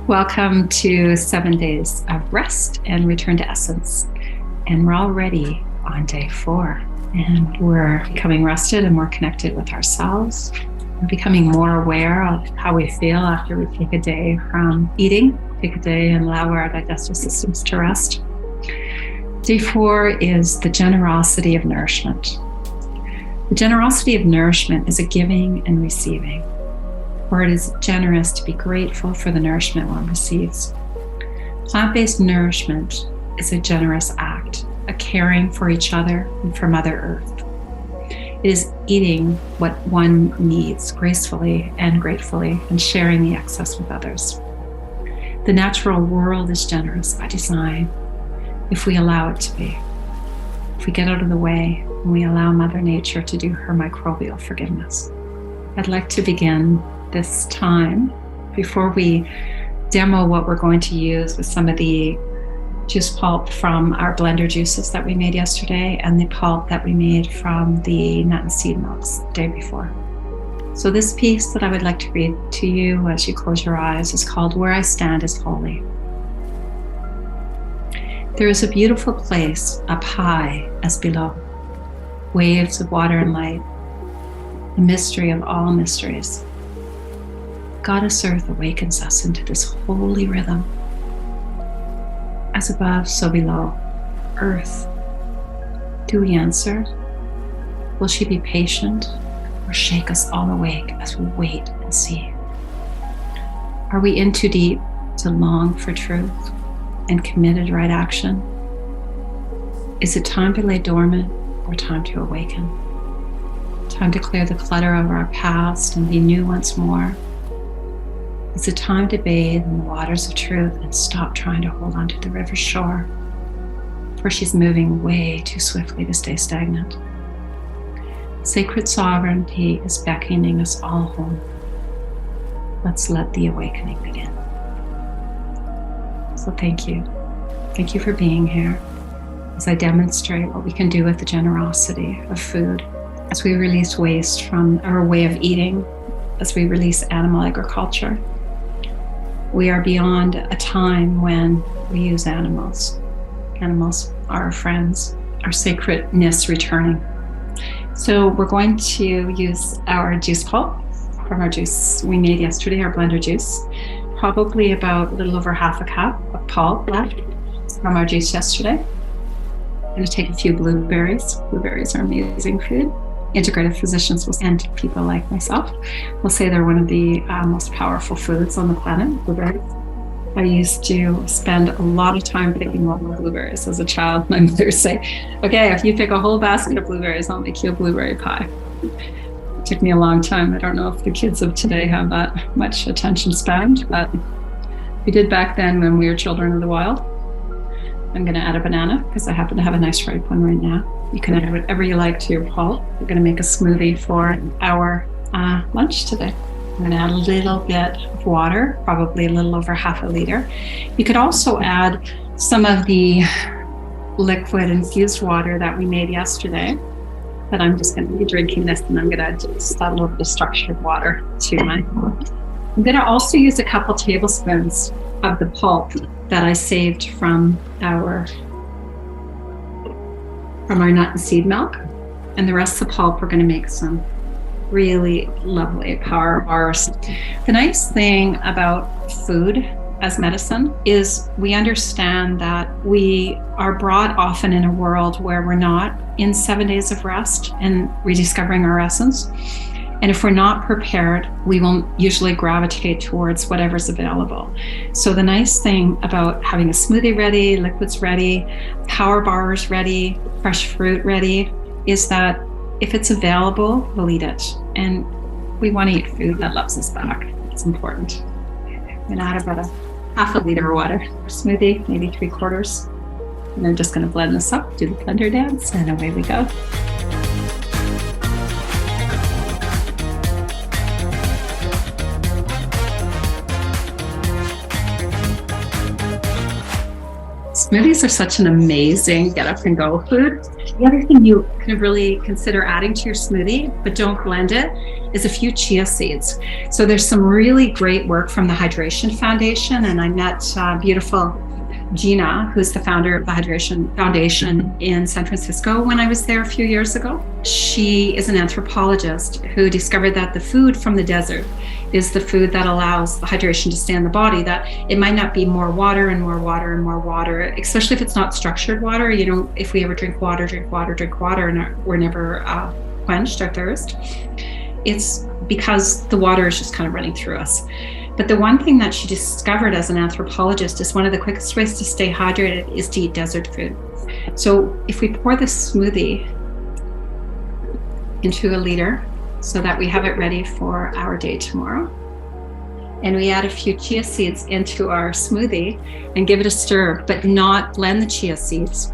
Welcome to 7 days of rest and return to essence. And we're already on day 4. And we're becoming rested and more connected with ourselves. We're becoming more aware of how we feel after we take a day from eating, take a day and allow our digestive systems to rest. Day 4 is the generosity of nourishment. The generosity of nourishment is a giving and receiving, where it is generous to be grateful for the nourishment one receives. Plant-based nourishment is a generous act, a caring for each other and for Mother Earth. It is eating what one needs gracefully and gratefully and sharing the excess with others. The natural world is generous by design if we allow it to be. If we get out of the way and we allow Mother Nature to do her microbial forgiveness. I'd like to begin this time, before we demo what we're going to use, with some of the juice pulp from our blender juices that we made yesterday and the pulp that we made from the nut and seed milks the day before. So this piece that I would like to read to you as you close your eyes is called "Where I Stand is Holy." There is a beautiful place up high as below, waves of water and light, the mystery of all mysteries. Goddess Earth awakens us into this holy rhythm. As above, so below. Earth, do we answer? Will she be patient or shake us all awake as we wait and see? Are we in too deep to long for truth and committed right action? Is it time to lay dormant or time to awaken? Time to clear the clutter of our past and be new once more? Is it time to bathe in the waters of truth and stop trying to hold on to the river's shore? For she's moving way too swiftly to stay stagnant. Sacred sovereignty is beckoning us all home. Let's let the awakening begin. So thank you. Thank you for being here as I demonstrate what we can do with the generosity of food, as we release waste from our way of eating, as we release animal agriculture. We are beyond a time when we use animals. Animals are our friends, our sacredness returning. So we're going to use our juice pulp from our juice we made yesterday, our blender juice. Probably about a little over half a cup of pulp left from our juice yesterday. I'm going to take a few blueberries. Blueberries are amazing food. Integrative physicians and people like myself will say they're one of the most powerful foods on the planet, blueberries. I used to spend a lot of time picking all the blueberries as a child. My mother would say, okay, if you pick a whole basket of blueberries, I'll make you a blueberry pie. It took me a long time. I don't know if the kids of today have that much attention span, but we did back then when we were children of the wild. I'm going to add a banana because I happen to have a nice ripe one right now. You can add whatever you like to your pulp. We're going to make a smoothie for our lunch today. I'm going to add a little bit of water, probably a little over half a liter. You could also add some of the liquid infused water that we made yesterday, but I'm just going to be drinking this, and I'm going to just add a little bit of structured water to mine. I'm going to also use a couple tablespoons of the pulp that I saved from our nut and seed milk, and the rest of the pulp we're going to make some really lovely power bars. The nice thing about food as medicine is we understand that we are brought often in a world where we're not in 7 days of rest and rediscovering our essence. And if we're not prepared, we will usually gravitate towards whatever's available. So the nice thing about having a smoothie ready, liquids ready, power bars ready, fresh fruit ready, is that if it's available, we'll eat it. And we want to eat food that loves us back. It's important. I'm going to add about a half a liter of water for smoothie, maybe 3/4. And I'm just going to blend this up, do the blender dance, and away we go. Smoothies are such an amazing get up and go food. The other thing you can really consider adding to your smoothie, but don't blend it, is a few chia seeds. So there's some really great work from the Hydration Foundation, and I met beautiful Gina, who's the founder of the Hydration Foundation in San Francisco when I was there a few years ago. She is an anthropologist who discovered that the food from the desert is the food that allows the hydration to stay in the body, that it might not be more water and more water and more water, especially if it's not structured water. You know, if we ever drink water, and we're never quenched our thirst, it's because the water is just kind of running through us. But the one thing that she discovered as an anthropologist is one of the quickest ways to stay hydrated is to eat desert food. So if we pour this smoothie into a liter so that we have it ready for our day tomorrow, and we add a few chia seeds into our smoothie and give it a stir, but not blend the chia seeds,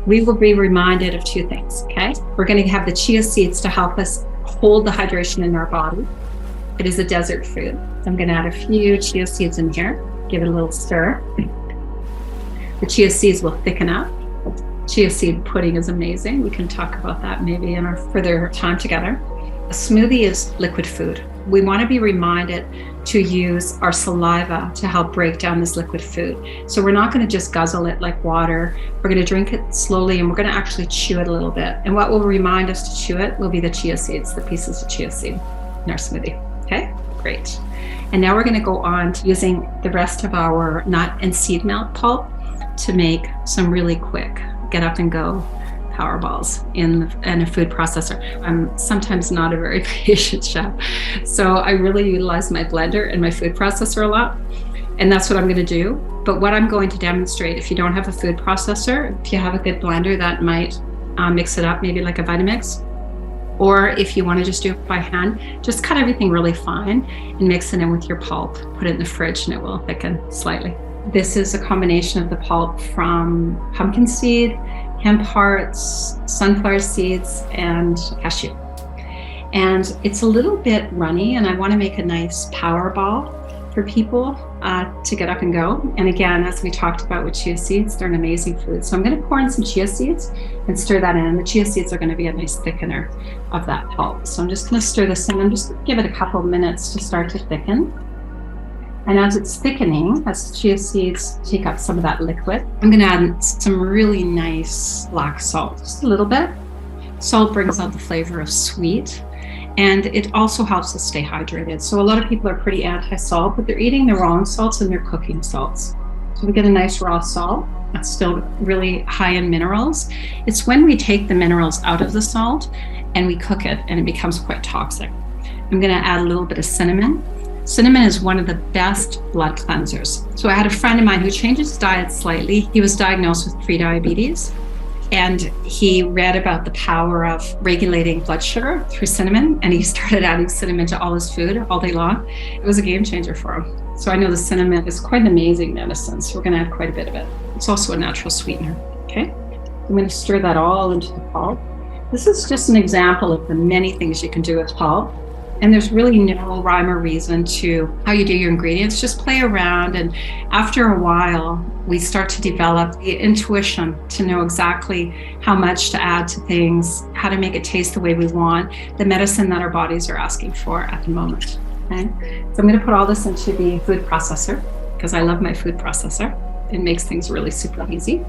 we will be reminded of two things, okay? We're going to have the chia seeds to help us hold the hydration in our body. It is a desert food. I'm going to add a few chia seeds in here, give it a little stir. The chia seeds will thicken up. Chia seed pudding is amazing. We can talk about that maybe in our further time together. A smoothie is liquid food. We want to be reminded to use our saliva to help break down this liquid food. So we're not going to just guzzle it like water. We're going to drink it slowly, and we're going to actually chew it a little bit. And what will remind us to chew it will be the chia seeds, the pieces of chia seed in our smoothie. Okay, great. And now we're going to go on to using the rest of our nut and seed melt pulp to make some really quick get up and go power balls in a food processor. I'm sometimes not a very patient chef, so I really utilize my blender and my food processor a lot, and that's what I'm going to do. But what I'm going to demonstrate, if you don't have a food processor, if you have a good blender that might mix it up, maybe like a Vitamix, or if you want to just do it by hand, just cut everything really fine and mix it in with your pulp. Put it in the fridge and it will thicken slightly. This is a combination of the pulp from pumpkin seed, hemp hearts, sunflower seeds, and cashew. And it's a little bit runny, and I want to make a nice power ball for people to get up and go. And again, as we talked about with chia seeds, they're an amazing food. So I'm going to pour in some chia seeds and stir that in. And the chia seeds are going to be a nice thickener of that pulp. So I'm just going to stir this in and just give it a couple of minutes to start to thicken. And as it's thickening, as the chia seeds take up some of that liquid, I'm going to add some really nice black salt, just a little bit. Salt brings out the flavor of sweet, and it also helps us stay hydrated. So a lot of people are pretty anti-salt, but they're eating the wrong salts and they're cooking salts. So we get a nice raw salt that's still really high in minerals. It's when we take the minerals out of the salt and we cook it and it becomes quite toxic. I'm going to add a little bit of cinnamon. Cinnamon is one of the best blood cleansers. So I had a friend of mine who changed his diet slightly. He was diagnosed with prediabetes, and he read about the power of regulating blood sugar through cinnamon, and he started adding cinnamon to all his food all day long. It was a game changer for him. So I know the cinnamon is quite an amazing medicine, so we're going to add quite a bit of it. It's also a natural sweetener. Okay, I'm going to stir that all into the pulp. This is just an example of the many things you can do with pulp. And there's really no rhyme or reason to how you do your ingredients. Just play around, and after a while, we start to develop the intuition to know exactly how much to add to things, how to make it taste the way we want, the medicine that our bodies are asking for at the moment. Okay? So I'm going to put all this into the food processor because I love my food processor. It makes things really super easy.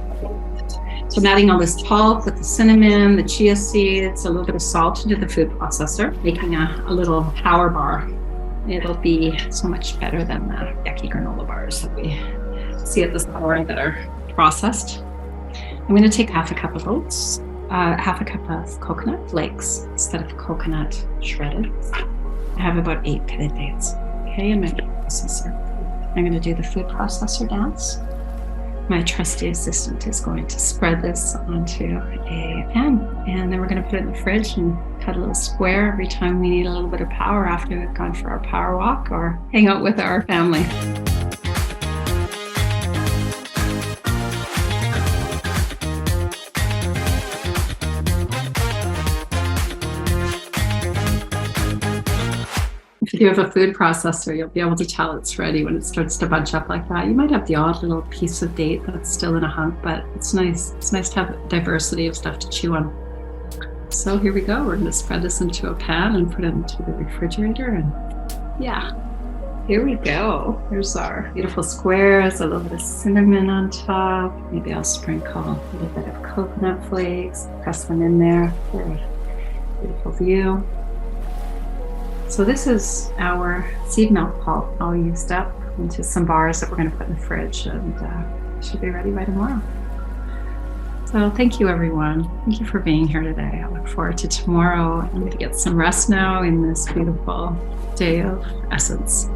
So I'm adding all this pulp with the cinnamon, the chia seeds, a little bit of salt into the food processor, making a little power bar. It'll be so much better than the yucky granola bars that we see at the store that are processed. I'm going to take half a cup of oats, half a cup of coconut flakes instead of coconut shredded. I have about 8 pitted dates, okay, in my food processor. I'm going to do the food processor dance. My trusty assistant is going to spread this onto a pan, and then we're going to put it in the fridge and cut a little square every time we need a little bit of power after we've gone for our power walk or hang out with our family. If you have a food processor, you'll be able to tell it's ready when it starts to bunch up like that. You might have the odd little piece of date that's still in a hunk, but it's nice. It's nice to have diversity of stuff to chew on. So here we go. We're going to spread this into a pan and put it into the refrigerator. And yeah, here we go. Here's our beautiful squares, a little bit of cinnamon on top. Maybe I'll sprinkle a little bit of coconut flakes, press them in there for a beautiful view. So this is our seed milk pulp all used up into some bars that we're going to put in the fridge, and should be ready by tomorrow. So thank you, everyone. Thank you for being here today. I look forward to tomorrow. I'm going to get some rest now in this beautiful day of essence.